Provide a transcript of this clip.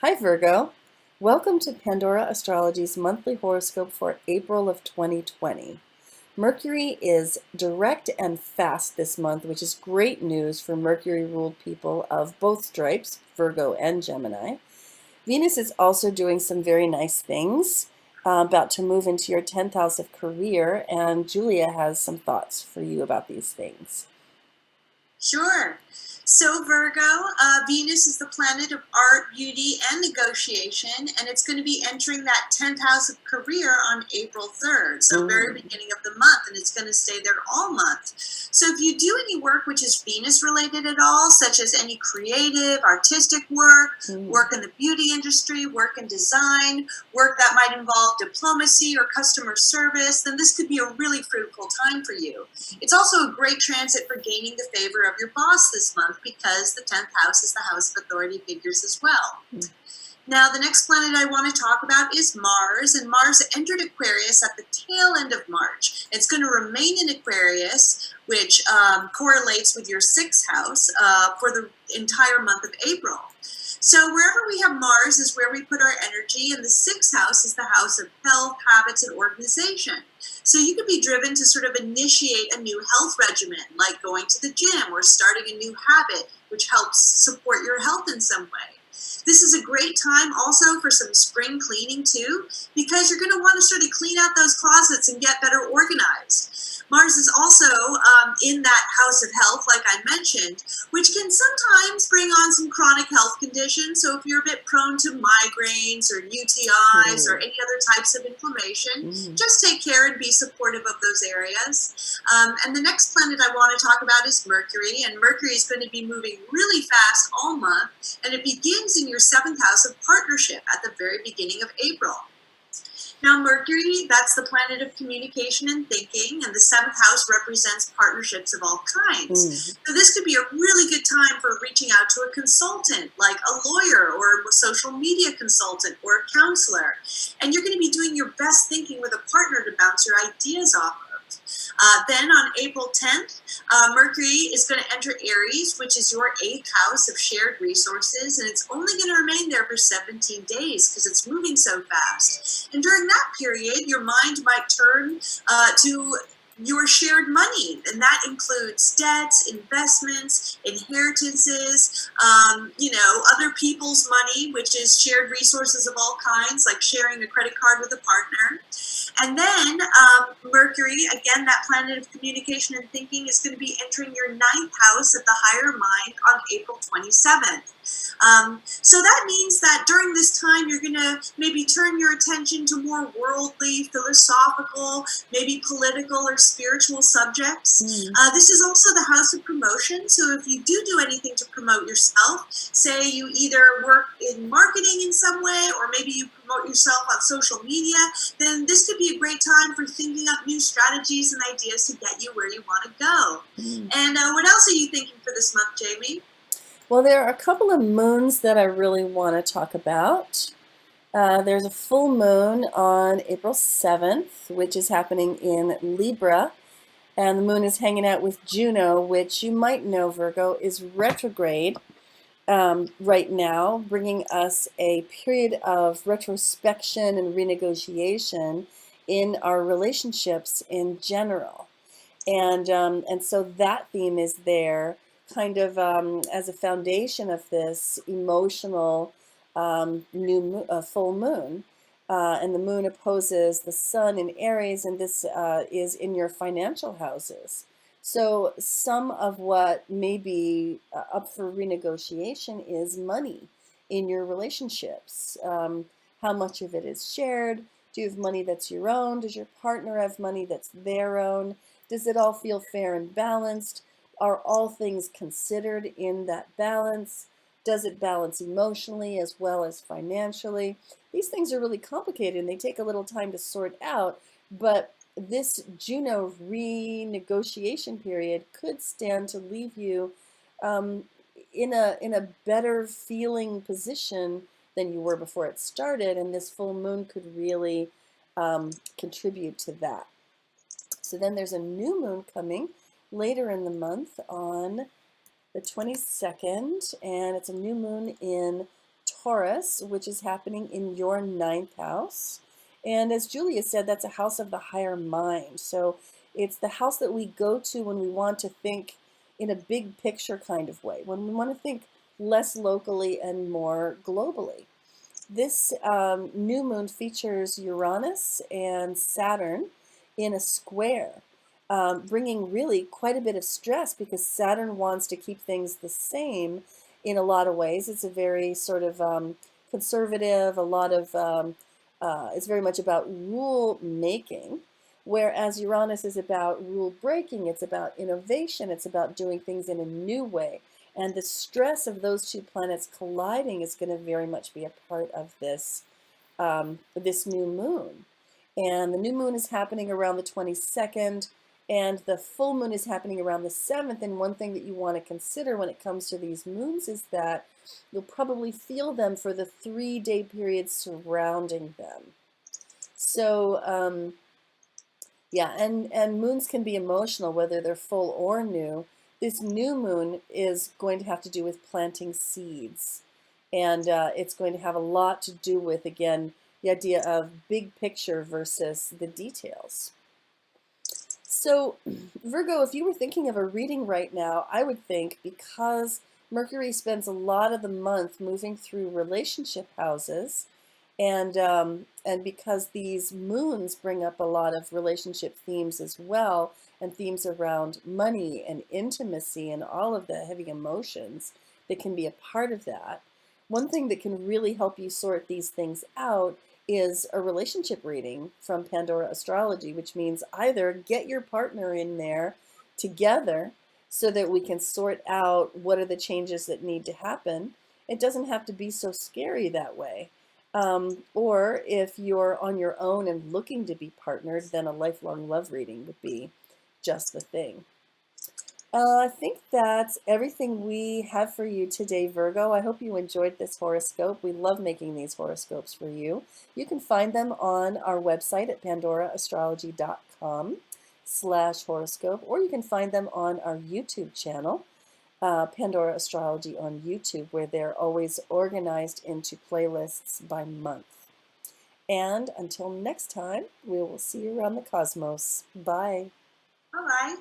Hi Virgo, welcome to Pandora Astrology's monthly horoscope for April of 2020. Mercury is direct and fast this month, which is great news for Mercury-ruled people of both stripes, Virgo and Gemini. Venus is also doing some very nice things, about to move into your 10th house of career, and Julia has some thoughts for you about these things. Sure. So, Virgo, Venus is the planet of art, beauty, and negotiation, and it's going to be entering that 10th house of career on April 3rd, so very beginning of the month, and it's going to stay there all month. So, if you do any work which is Venus related at all, such as any creative, artistic work, work in the beauty industry, work in design, work that might involve diplomacy or customer service, then this could be a really fruitful time for you. It's also a great transit for gaining the favor of your boss this month because the 10th house is the house of authority figures as well. Now, the next planet I want to talk about is Mars, and Mars entered Aquarius at the tail end of March. It's going to remain in Aquarius, which correlates with your 6th house for the entire month of April. So wherever we have Mars is where we put our energy, and the 6th house is the house of health, habits, and organization. So you could be driven to sort of initiate a new health regimen, like going to the gym or starting a new habit, which helps support your health in some way. This is a great time also for some spring cleaning too, because you're going to want to sort of clean out those closets and get better organized. Mars is also in that house of health, like I mentioned, which can sometimes bring on some chronic health conditions. So if you're a bit prone to migraines or UTIs or any other types of inflammation, just take care and be supportive of those areas. And the next planet I want to talk about is Mercury, and Mercury is going to be moving really fast all month, and it begins in your 7th house of partnership at the very beginning of April. Now, Mercury, that's the planet of communication and thinking, and the 7th house represents partnerships of all kinds. So this could be a really good time for reaching out to a consultant, like a lawyer or a social media consultant or a counselor. And you're going to be doing your best thinking with a partner to bounce your ideas off of. Then on April 10th, Mercury is going to enter Aries, which is your 8th house of shared resources, and it's only going to remain there for 17 days because it's moving so fast. And during that period, your mind might turn to your shared money, and that includes debts, investments, inheritances, other people's money, which is shared resources of all kinds, like sharing a credit card with a partner. And then Mercury, again, that planet of communication and thinking, is going to be entering your 9th house of the higher mind on April 27th. So that means that during this time, you're going to maybe turn your attention to more worldly, philosophical, maybe political or spiritual subjects. This is also the house of promotion. So if you do anything to promote yourself, say you either work in marketing in some way, or maybe you promote yourself on social media, then this could be a great time for thinking up new strategies and ideas to get you where you want to go. And what else are you thinking for this month, Jamie? Well, there are a couple of moons that I really want to talk about. There's a full moon on April 7th, which is happening in Libra, and the moon is hanging out with Juno, which you might know, Virgo, is retrograde right now, bringing us a period of retrospection and renegotiation in our relationships in general. And so that theme is there kind of as a foundation of this emotional full moon. And the moon opposes the sun in Aries, and this is in your financial houses. So some of what may be up for renegotiation is money in your relationships. How much of it is shared? Do you have money that's your own? Does your partner have money that's their own? Does it all feel fair and balanced? Are all things considered in that balance? Does it balance emotionally as well as financially? These things are really complicated and they take a little time to sort out, but this Juno renegotiation period could stand to leave you in a better feeling position than you were before it started, and this full moon could really contribute to that. So then there's a new moon coming later in the month on the 22nd, and it's a new moon in Taurus, which is happening in your ninth house. And as Julia said, that's a house of the higher mind. So it's the house that we go to when we want to think in a big picture kind of way, when we want to think less locally and more globally. This new moon features Uranus and Saturn in a square, bringing really quite a bit of stress because Saturn wants to keep things the same in a lot of ways. It's a very sort of conservative, it's very much about rule making, whereas Uranus is about rule breaking, it's about innovation, it's about doing things in a new way. And the stress of those two planets colliding is going to very much be a part of this new moon. And the new moon is happening around the 22nd, and the full moon is happening around the 7th. And one thing that you want to consider when it comes to these moons is that you'll probably feel them for the 3-day period surrounding them. So, yeah, and moons can be emotional, whether they're full or new. This new moon is going to have to do with planting seeds. And it's going to have a lot to do with, again, the idea of big picture versus the details. So, Virgo, if you were thinking of a reading right now, I would think because Mercury spends a lot of the month moving through relationship houses, and because these moons bring up a lot of relationship themes as well, and themes around money and intimacy and all of the heavy emotions that can be a part of that. One thing that can really help you sort these things out is a relationship reading from Pandora Astrology, which means either get your partner in there together so that we can sort out what are the changes that need to happen. It doesn't have to be so scary that way. Or if you're on your own and looking to be partnered, then a lifelong love reading would be just the thing. I think that's everything we have for you today, Virgo. I hope you enjoyed this horoscope. We love making these horoscopes for you. You can find them on our website at pandoraastrology.com/horoscope, or you can find them on our YouTube channel, Pandora Astrology on YouTube, where they're always organized into playlists by month. And until next time, we will see you around the cosmos. Bye. Bye-bye.